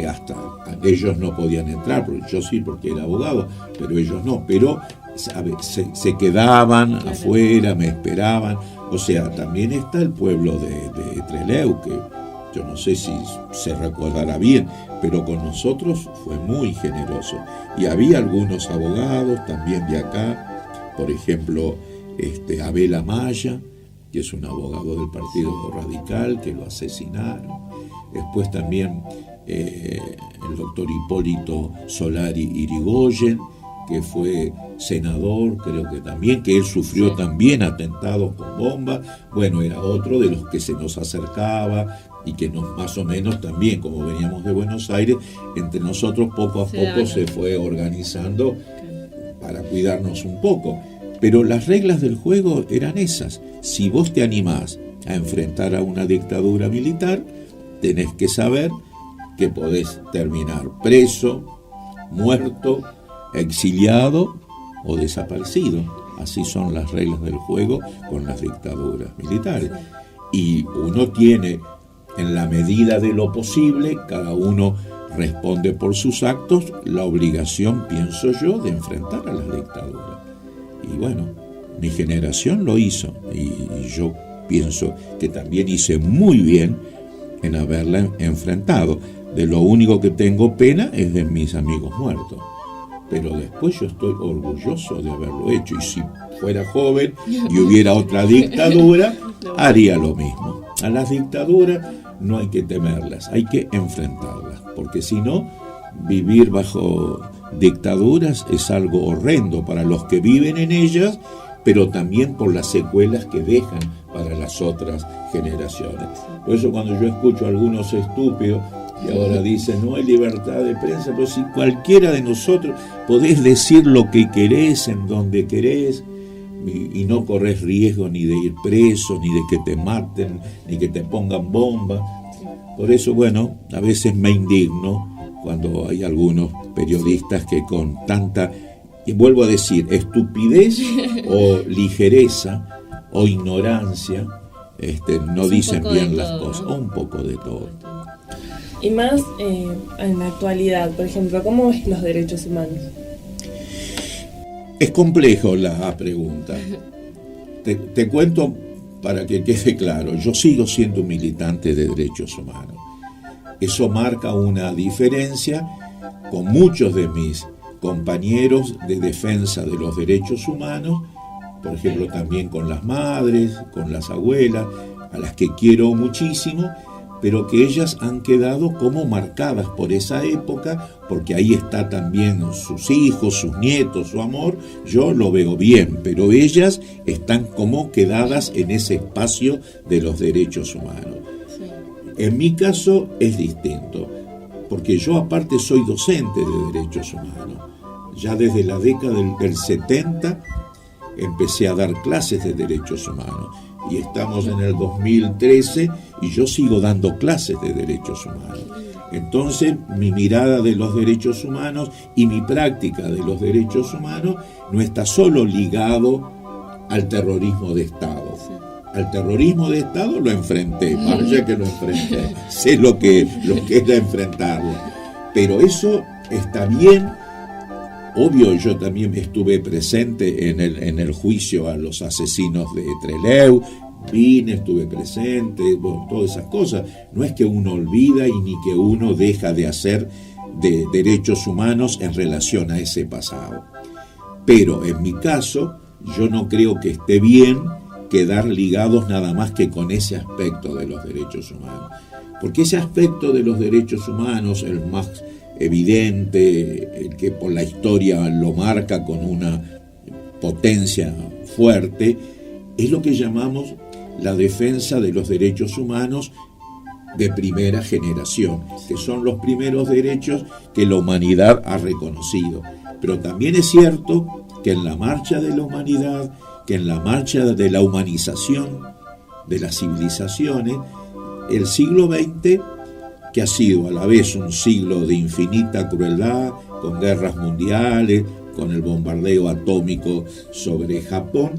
Hasta ellos no podían entrar, porque yo sí, porque era abogado, pero ellos no, pero se quedaban afuera, me esperaban. O sea, también está el pueblo de Trelew, que yo no sé si se recordará bien, pero con nosotros fue muy generoso. Y había algunos abogados también de acá, por ejemplo, Abel Amaya, que es un abogado del Partido Radical, que lo asesinaron. Después también el doctor Hipólito Solari Irigoyen, que fue senador, creo que también, que él sufrió también atentados con bombas. Bueno, era otro de los que se nos acercaba y que nos, más o menos también, como veníamos de Buenos Aires, entre nosotros poco a poco se fue organizando para cuidarnos un poco. Pero las reglas del juego eran esas. Si vos te animás a enfrentar a una dictadura militar, tenés que saber que podés terminar preso, muerto, exiliado o desaparecido. Así son las reglas del juego con las dictaduras militares. Y uno tiene, en la medida de lo posible, cada uno responde por sus actos, la obligación, pienso yo, de enfrentar a las dictaduras. Y bueno, mi generación lo hizo, y yo pienso que también hice muy bien en haberla enfrentado. De lo único que tengo pena es de mis amigos muertos, pero después yo estoy orgulloso de haberlo hecho, y si fuera joven y hubiera otra dictadura, haría lo mismo. A las dictaduras no hay que temerlas, hay que enfrentarlas, porque si no, vivir bajo dictaduras es algo horrendo para los que viven en ellas, pero también por las secuelas que dejan para las otras generaciones. Por eso cuando yo escucho a algunos estúpidos que ahora dicen no hay libertad de prensa, pero si cualquiera de nosotros podés decir lo que querés en donde querés, y no corres riesgo ni de ir preso, ni de que te maten, ni que te pongan bombas. Por eso, bueno, a veces me indigno cuando hay algunos periodistas que con tanta, y vuelvo a decir, estupidez o ligereza o ignorancia, no dicen bien las cosas, o un poco de todo. Y más en la actualidad, por ejemplo, ¿cómo ves los derechos humanos? Es complejo la pregunta. Te cuento para que quede claro. Yo sigo siendo un militante de derechos humanos. Eso marca una diferencia con muchos de mis compañeros de defensa de los derechos humanos, por ejemplo, también con las madres, con las abuelas, a las que quiero muchísimo, pero que ellas han quedado como marcadas por esa época, porque ahí está también sus hijos, sus nietos, su amor. Yo lo veo bien, pero ellas están como quedadas en ese espacio de los derechos humanos. Sí. En mi caso es distinto, porque yo aparte soy docente de derechos humanos. Ya desde la década del 70 empecé a dar clases de derechos humanos. Y estamos en el 2013 y yo sigo dando clases de derechos humanos. Entonces, mi mirada de los derechos humanos y mi práctica de los derechos humanos no está solo ligado al terrorismo de Estado. al terrorismo de Estado lo enfrenté, vaya que lo enfrenté, sé lo que era enfrentarlo, pero eso está bien. Obvio, yo también estuve presente en el juicio a los asesinos de Trelew, estuve presente, bueno, todas esas cosas. No es que uno olvida y ni que uno deja de hacer de derechos humanos en relación a ese pasado. Pero en mi caso, yo no creo que esté bien quedar ligados nada más que con ese aspecto de los derechos humanos. Porque ese aspecto de los derechos humanos, el más evidente, el que por la historia lo marca con una potencia fuerte, es lo que llamamos la defensa de los derechos humanos de primera generación, que son los primeros derechos que la humanidad ha reconocido. Pero también es cierto que en la marcha de la humanidad, que en la marcha de la humanización de las civilizaciones, el siglo XX, que ha sido a la vez un siglo de infinita crueldad, con guerras mundiales, con el bombardeo atómico sobre Japón,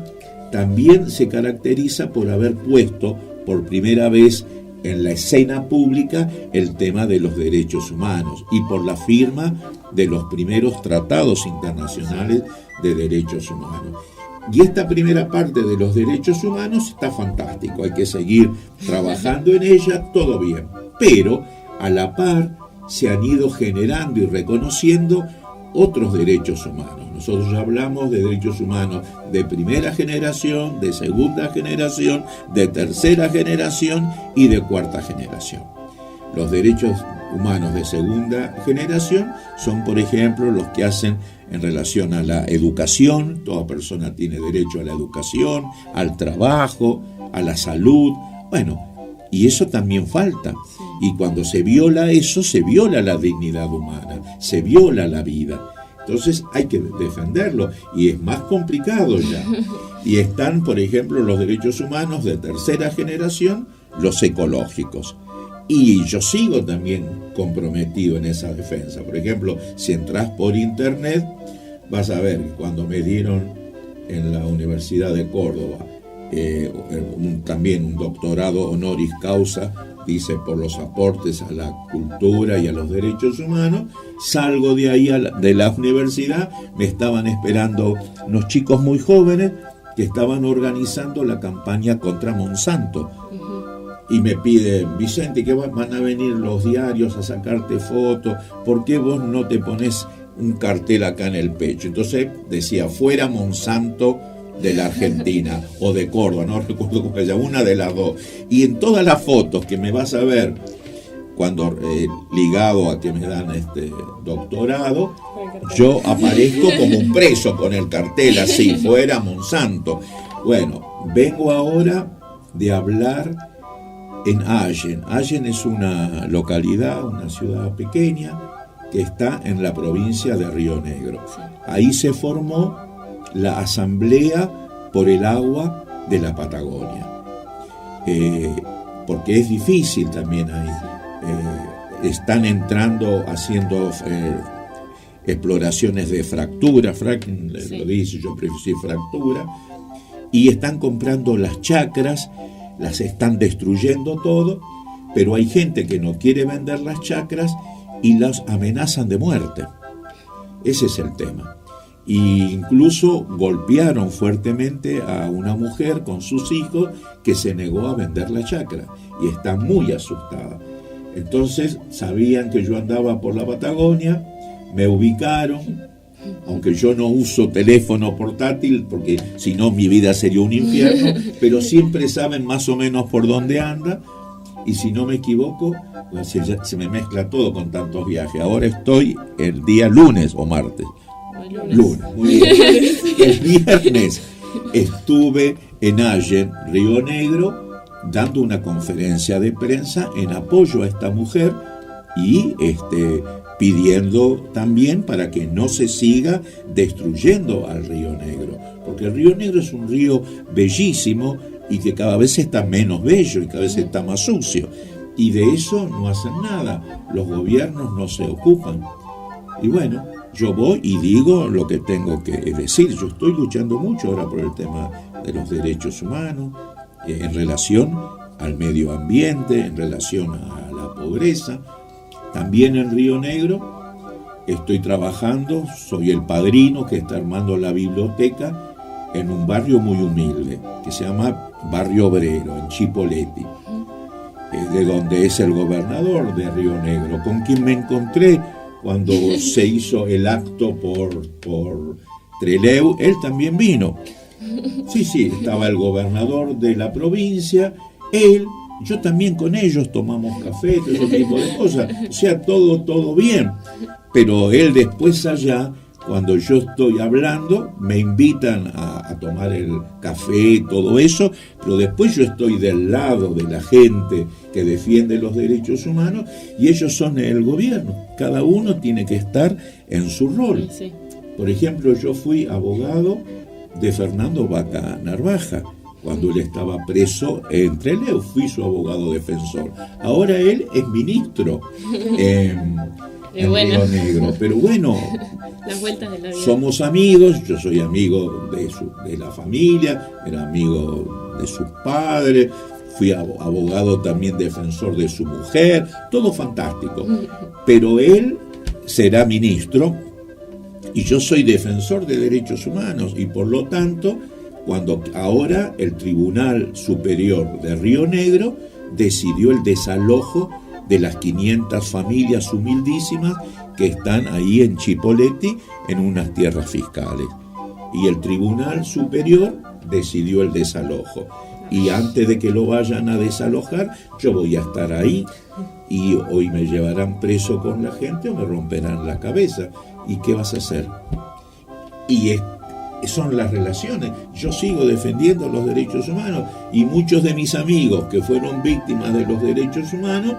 también se caracteriza por haber puesto por primera vez en la escena pública el tema de los derechos humanos y por la firma de los primeros tratados internacionales de derechos humanos. Y esta primera parte de los derechos humanos está fantástico, hay que seguir trabajando en ella, todo bien. Pero a la par se han ido generando y reconociendo otros derechos humanos. Nosotros ya hablamos de derechos humanos de primera generación, de segunda generación, de tercera generación y de cuarta generación. Los derechos humanos de segunda generación son, por ejemplo, los que hacen en relación a la educación. Toda persona tiene derecho a la educación, al trabajo, a la salud. Bueno, y eso también falta. Y cuando se viola eso, se viola la dignidad humana, se viola la vida. Entonces hay que defenderlo y es más complicado ya. Y están, por ejemplo, los derechos humanos de tercera generación, los ecológicos. Y yo sigo también comprometido en esa defensa. Por ejemplo, si entras por internet, vas a ver que cuando me dieron en la Universidad de Córdoba también un doctorado honoris causa, dice, por los aportes a la cultura y a los derechos humanos, salgo de ahí de la universidad, me estaban esperando unos chicos muy jóvenes que estaban organizando la campaña contra Monsanto. Y me piden, Vicente, que van a venir los diarios a sacarte fotos, ¿por qué vos no te pones un cartel acá en el pecho? Entonces decía, fuera Monsanto de la Argentina o de Córdoba, no recuerdo cómo se llama, una de las dos. Y en todas las fotos que me vas a ver, cuando ligado a que me dan este doctorado, yo aparezco como un preso con el cartel así, fuera Monsanto. Bueno, vengo ahora de hablar en Allen. Allen es una localidad, una ciudad pequeña que está en la provincia de Río Negro. Ahí se formó la Asamblea por el Agua de la Patagonia, porque es difícil también ahí. Están entrando, haciendo exploraciones de fractura, fracking, lo dice, yo prefiero decir fractura, y están comprando las chacras, las están destruyendo todo, pero hay gente que no quiere vender las chacras y las amenazan de muerte. Ese es el tema. E incluso golpearon fuertemente a una mujer con sus hijos que se negó a vender la chacra y está muy asustada. Entonces sabían que yo andaba por la Patagonia, me ubicaron, aunque yo no uso teléfono portátil porque si no mi vida sería un infierno, pero siempre saben más o menos por dónde anda. Y si no me equivoco, pues se me mezcla todo con tantos viajes. Ahora estoy el día lunes o martes. Lunes, muy bien. El viernes estuve en Allen, Río Negro, dando una conferencia de prensa en apoyo a esta mujer y pidiendo también para que no se siga destruyendo al Río Negro, porque el Río Negro es un río bellísimo y que cada vez está menos bello y cada vez está más sucio, y de eso no hacen nada, los gobiernos no se ocupan. Y bueno, yo voy y digo lo que tengo que decir. Yo estoy luchando mucho ahora por el tema de los derechos humanos, en relación al medio ambiente, en relación a la pobreza. También en Río Negro estoy trabajando, soy el padrino que está armando la biblioteca en un barrio muy humilde, que se llama Barrio Obrero, en Chipoleti, de donde es el gobernador de Río Negro, con quien me encontré cuando se hizo el acto por Trelew. Él también vino. Sí, estaba el gobernador de la provincia, él, yo también con ellos tomamos café, todo ese tipo de cosas, o sea, todo bien. Pero él después allá, cuando yo estoy hablando, me invitan a tomar el café, todo eso, pero después yo estoy del lado de la gente que defiende los derechos humanos y ellos son el gobierno. Cada uno tiene que estar en su rol. Sí. Por ejemplo, yo fui abogado de Fernando Vaca Narvaja, cuando él estaba preso en Trelew, fui su abogado defensor. Ahora él es ministro en Río Negro, pero bueno, las vueltas de la vida. Somos amigos, yo soy amigo de la familia, era amigo de sus padres, fui abogado también defensor de su mujer, todo fantástico, pero él será ministro y yo soy defensor de derechos humanos y por lo tanto, cuando ahora el Tribunal Superior de Río Negro decidió el desalojo de las 500 familias humildísimas que están ahí en Chipoleti en unas tierras fiscales. Y el Tribunal Superior decidió el desalojo. Y antes de que lo vayan a desalojar, yo voy a estar ahí y hoy me llevarán preso con la gente o me romperán la cabeza. ¿Y qué vas a hacer? Y son las relaciones. Yo sigo defendiendo los derechos humanos y muchos de mis amigos que fueron víctimas de los derechos humanos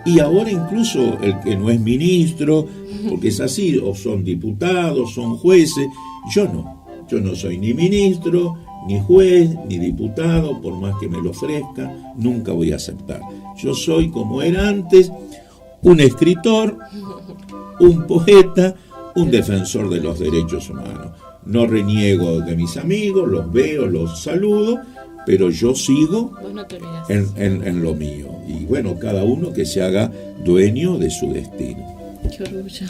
y ahora incluso el que no es ministro, porque es así, o son diputados, son jueces, yo no soy ni ministro, ni juez, ni diputado, por más que me lo ofrezca, nunca voy a aceptar. Yo soy, como era antes, un escritor, un poeta, un defensor de los derechos humanos. No reniego de mis amigos, los veo, los saludo, pero yo sigo en lo mío. Y bueno, cada uno que se haga dueño de su destino. Qué orgullo.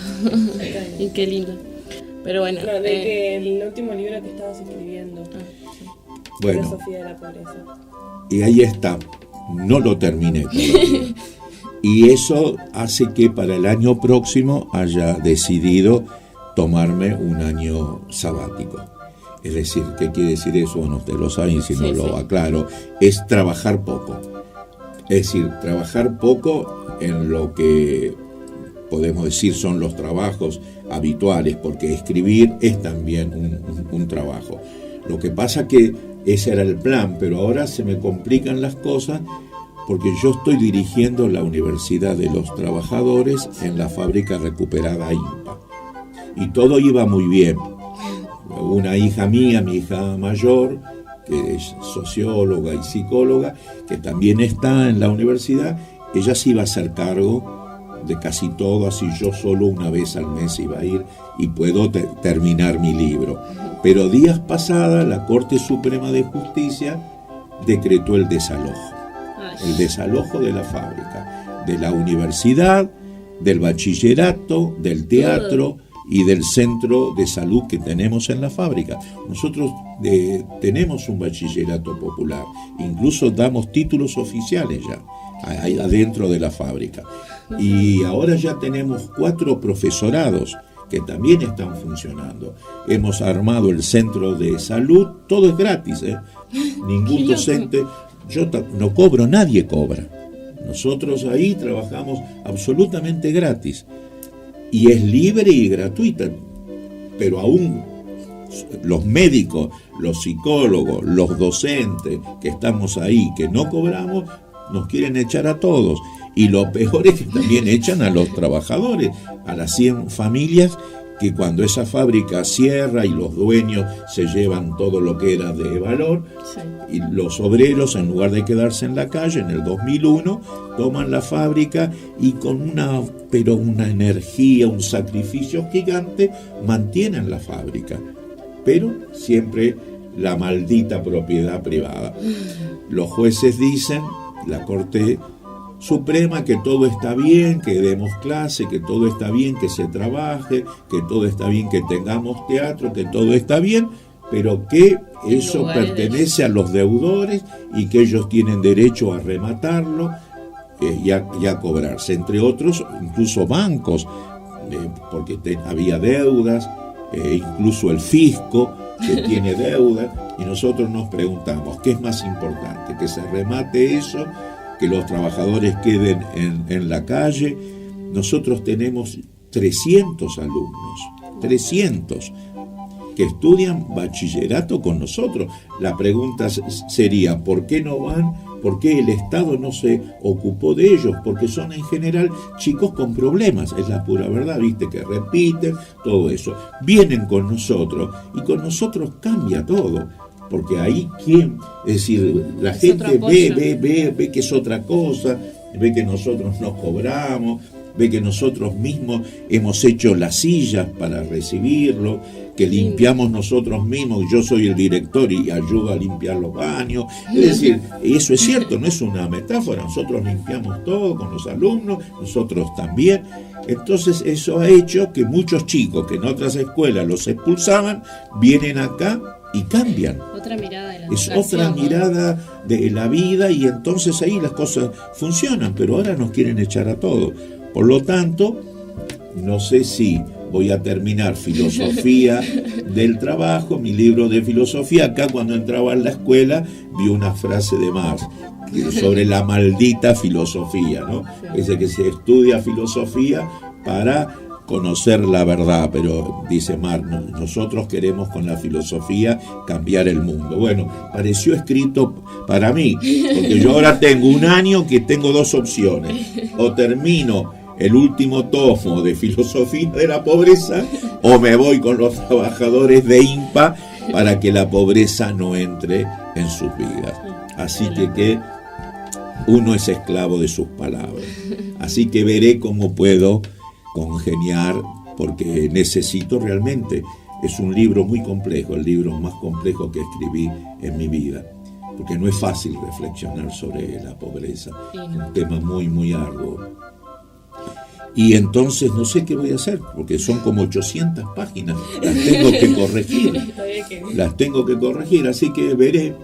Y qué lindo. Pero bueno. Claro, de que el último libro que estabas escribiendo, bueno, Filosofía de la Pobreza. Y ahí está, no lo terminé todavía. Y eso hace que para el año próximo haya decidido tomarme un año sabático. Es decir, ¿qué quiere decir eso? Bueno, ustedes lo saben, si no lo aclaro. Es trabajar poco. Es decir, trabajar poco en lo que podemos decir son los trabajos habituales, porque escribir es también un trabajo. Lo que pasa que ese era el plan, pero ahora se me complican las cosas porque yo estoy dirigiendo la Universidad de los Trabajadores en la fábrica recuperada INPA. Y todo iba muy bien. Una hija mía, mi hija mayor, que es socióloga y psicóloga, que también está en la universidad, ella se iba a hacer cargo de casi todo, así yo solo una vez al mes iba a ir y puedo terminar mi libro. Pero días pasadas la Corte Suprema de Justicia decretó el desalojo de la fábrica, de la universidad, del bachillerato, del teatro y del centro de salud que tenemos en la fábrica. Nosotros tenemos un bachillerato popular, incluso damos títulos oficiales ya, ahí adentro de la fábrica. Y ahora ya tenemos 4 profesorados que también están funcionando. Hemos armado el centro de salud, todo es gratis, ningún docente, yo no cobro, nadie cobra. Nosotros ahí trabajamos absolutamente gratis. Y es libre y gratuita, pero aún los médicos, los psicólogos, los docentes que estamos ahí, que no cobramos, nos quieren echar a todos. Y lo peor es que también echan a los trabajadores, a las 100 familias que cuando esa fábrica cierra y los dueños se llevan todo lo que era de valor, y los obreros, en lugar de quedarse en la calle, en el 2001, toman la fábrica y con una energía, un sacrificio gigante, mantienen la fábrica. Pero siempre la maldita propiedad privada. Los jueces dicen, la Corte Suprema, que todo está bien, que demos clase, que todo está bien, que se trabaje, que todo está bien, que tengamos teatro, que todo está bien, pero que eso pertenece a los deudores y que ellos tienen derecho a rematarlo y a cobrarse. Entre otros, incluso bancos, porque había deudas, incluso el fisco que tiene deuda, y nosotros nos preguntamos, ¿qué es más importante? ¿Que se remate eso? ¿Que los trabajadores queden en la calle? Nosotros tenemos 300 alumnos, 300, que estudian bachillerato con nosotros. La pregunta sería, ¿por qué no van? ¿Por qué el Estado no se ocupó de ellos? Porque son en general chicos con problemas, es la pura verdad, viste, que repiten, todo eso. Vienen con nosotros y con nosotros cambia todo. Porque ahí, es decir, la gente ve que es otra cosa, ve que nosotros nos cobramos, ve que nosotros mismos hemos hecho las sillas para recibirlo, que limpiamos nosotros mismos, yo soy el director y ayudo a limpiar los baños. Es decir, eso es cierto, no es una metáfora, nosotros limpiamos todo con los alumnos, nosotros también. Entonces eso ha hecho que muchos chicos que en otras escuelas los expulsaban, vienen acá y cambian. Otra mirada de la es otra mirada de la vida, y entonces ahí las cosas funcionan, pero ahora nos quieren echar a todos. Por lo tanto, no sé si voy a terminar filosofía del trabajo, mi libro de filosofía. Acá cuando entraba en la escuela vi una frase de Marx sobre la maldita filosofía, ¿no? Es de que se estudia filosofía para conocer la verdad, pero dice Marx, nosotros queremos con la filosofía cambiar el mundo. Bueno, pareció escrito para mí, porque yo ahora tengo un año que tengo dos opciones: o termino el último tomo de filosofía de la pobreza, o me voy con los trabajadores de INPA para que la pobreza no entre en sus vidas. Así que uno es esclavo de sus palabras. Así que veré cómo puedo congeniar, porque necesito realmente, es un libro muy complejo, el libro más complejo que escribí en mi vida, porque no es fácil reflexionar sobre la pobreza, un tema muy, muy arduo. Y entonces no sé qué voy a hacer, porque son como 800 páginas, las tengo que corregir, así que veré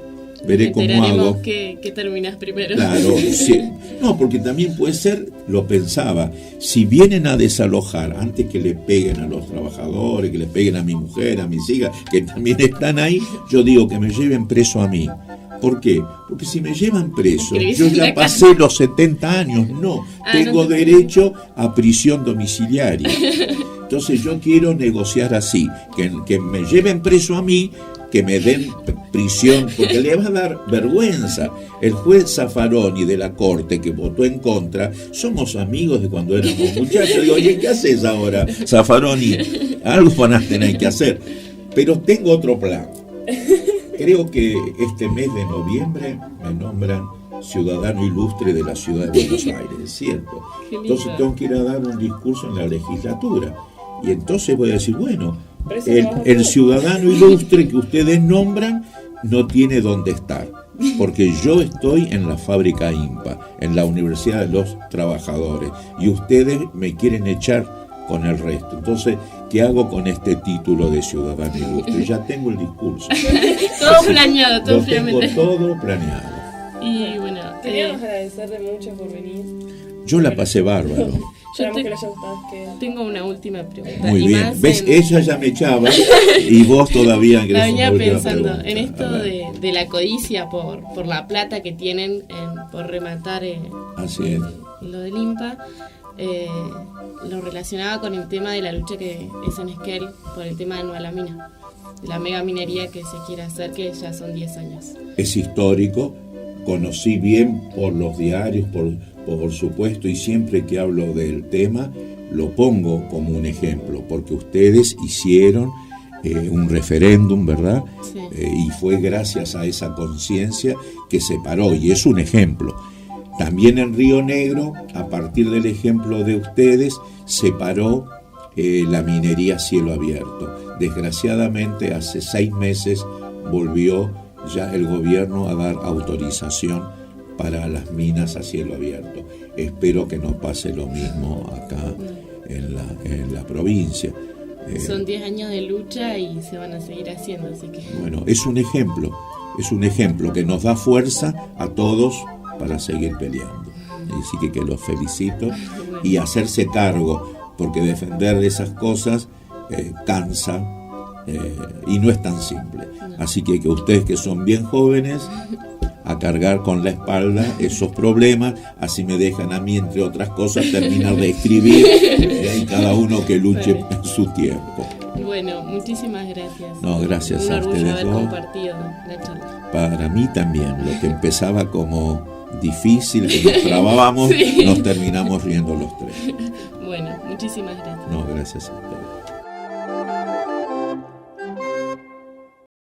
cómo hago. Que terminas primero. Claro, sí. No, porque también puede ser, lo pensaba, si vienen a desalojar antes que le peguen a los trabajadores, que le peguen a mi mujer, a mis hijas, que también están ahí, yo digo que me lleven preso a mí. ¿Por qué? Porque si me llevan preso, yo ya pasé los 70 años, tengo derecho a prisión domiciliaria. Entonces yo quiero negociar así, que me lleven preso a mí, que me den prisión, porque le va a dar vergüenza. El juez Zaffaroni de la Corte, que votó en contra, somos amigos de cuando éramos muchachos. Digo, oye, ¿qué haces ahora, Zaffaroni? Algo van a tener que hacer. Pero tengo otro plan. Creo que este mes de noviembre me nombran ciudadano ilustre de la ciudad de Buenos Aires, es cierto. Entonces tengo que ir a dar un discurso en la legislatura. Y entonces voy a decir, bueno, el ciudadano ilustre que ustedes nombran no tiene dónde estar, porque yo estoy en la fábrica INPA, en la Universidad de los Trabajadores, y ustedes me quieren echar con el resto. Entonces, ¿qué hago con este título de ciudadano ilustre? Ya tengo el discurso. Todo planeado, todo tengo todo planeado. Y bueno, queríamos agradecerle mucho por venir. Yo la pasé bárbaro. Tengo una última pregunta. Muy bien. ¿Ves? Ella ya me echaba y vos todavía la venía pensando en esto de la codicia por la plata que tienen por rematar lo del INPA. Lo relacionaba con el tema de la lucha que es en Esquel por el tema de Nueva Mina, la mega minería que se quiere hacer, que ya son 10 años. Es histórico, conocí bien por los diarios, por supuesto, y siempre que hablo del tema lo pongo como un ejemplo, porque ustedes hicieron un referéndum, ¿verdad? Sí. Y fue gracias a esa conciencia que se paró, y es un ejemplo. También en Río Negro, a partir del ejemplo de ustedes, se paró la minería a cielo abierto. Desgraciadamente, hace 6 meses volvió ya el gobierno a dar autorización para las minas a cielo abierto. Espero que no pase lo mismo acá en la provincia. Son 10 años de lucha y se van a seguir haciendo, así que... Bueno, es un ejemplo que nos da fuerza a todos para seguir peleando. Así que los felicito y hacerse cargo, porque defender esas cosas cansa y no es tan simple. Así que ustedes que son bien jóvenes, a cargar con la espalda esos problemas, así me dejan a mí, entre otras cosas, terminar de escribir y cada uno que luche en su tiempo. Bueno, muchísimas gracias. No, gracias a ustedes haber dos. compartido la charla. Para mí también, lo que empezaba como difícil, que nos trabábamos, sí, nos terminamos riendo los tres. Bueno, muchísimas gracias. No, gracias a ustedes.